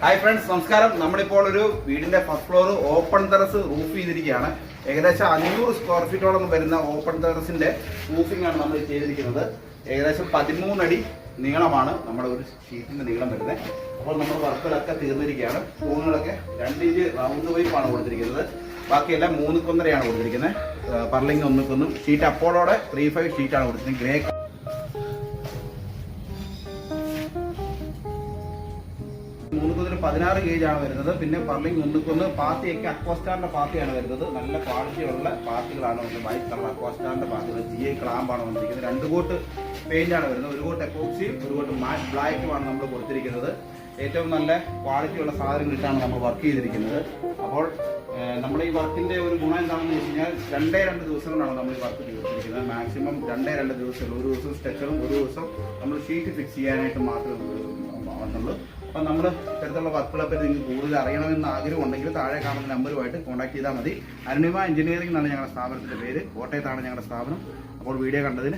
Hi friends, നമസ്കാരം. നമ്മളിപ്പോൾ ഒരു വീടിന്റെ first floor open terrace roof ചെയ്തിരിക്കുകയാണ്. ഏകദേശം 500 സ്ക്വയർ ഫീറ്റോളം വരുന്ന ഓപ്പൺ ടെറസിന്റെ റൂഫിംഗ് ആണ് നമ്മൾ ചെയ്തിരിക്കുന്നത്. ഏകദേശം 13 അടി നീളമാണ് നമ്മുടെ ഒരു ഷീറ്റിന്റെ നീളം വരുന്നത്. അപ്പോൾ നമ്മൾ വർക്കുകളൊക്കെ തീർന്നിരിക്കുകയാണ്. തൂണുകളൊക്കെ 2 ഇഞ്ച് റൗണ്ട് പൈപ്പാണ് കൊടുത്തിരിക്കുന്നത്. ബാക്കിയെല്ലാം 3.5 കൊടുത്തിരിക്കുന്നത്. പർലിംഗ് 1 ഷീറ്റ് അപ്പോളോടെ 3/5 ഷീറ്റാണ് കൊടുത്തിരിക്കുന്നത്. ഗ്രേ 16 ഗേജാണ് വരുന്നത്. പിന്നെ പർലിംഗ് 1 പാത്തിയൊക്കെ അക്വാസ്റ്റാറിന്റെ പാത്തിയാണ് വരുന്നത്. നല്ല ക്വാളിറ്റിയുള്ള പാത്തികളാണ് വരുന്നത്. വൈറ്റ് കളർ അക്വാസ്റ്റാറിന്റെ പാത്തികൾ GI ക്ലാമ്പാണ് വന്നിരിക്കുന്നത്. 2 കോട്ട് പെയിന്റ് ആണ് വരുന്നത്. 1 കോട്ട് എപ്പോക്സിയും 1 കോട്ട് മാറ്റ് ബ്ലാക്കുമാണ് നമ്മൾ കൊടുത്തിരിക്കുന്നത്. ഏറ്റവും നല്ല ക്വാളിറ്റിയുള്ള സാധനങ്ങളിട്ടാണ് നമ്മൾ വർക്ക് ചെയ്തിരിക്കുന്നത്. അപ്പോൾ നമ്മൾ ഈ വർക്കിന്റെ ഒരു ഗുണം എന്താണെന്ന് വെച്ച് കഴിഞ്ഞാൽ 2 ദിവസങ്ങളാണ് നമ്മൾ ഈ വർക്ക് തീർത്തിരിക്കുന്നത്. മാക്സിമം 2 ദിവസങ്ങൾ. ഒരു ദിവസം സ്ട്രക്ചറും ഒരു ദിവസം നമ്മൾ ഷീറ്റ് ഫിക്സ് ചെയ്യാനായിട്ട് മാത്രമേ വന്നുള്ളൂ. അപ്പം നമ്മൾ ഇത്തരത്തിലുള്ള വർക്കുകളെ പറ്റി നിങ്ങൾക്ക് കൂടുതൽ അറിയണമെന്ന് ആഗ്രഹം ഉണ്ടെങ്കിൽ താഴെ കാണുന്ന നമ്പറുമായിട്ട് കോൺടാക്ട് ചെയ്താൽ മതി. അരുണിമ എഞ്ചിനീയറിംഗ് എന്നാണ് ഞങ്ങളുടെ സ്ഥാപനത്തിൻ്റെ പേര്. കോട്ടയത്താണ് ഞങ്ങളുടെ സ്ഥാപനം. അപ്പോൾ വീഡിയോ കണ്ടതിന്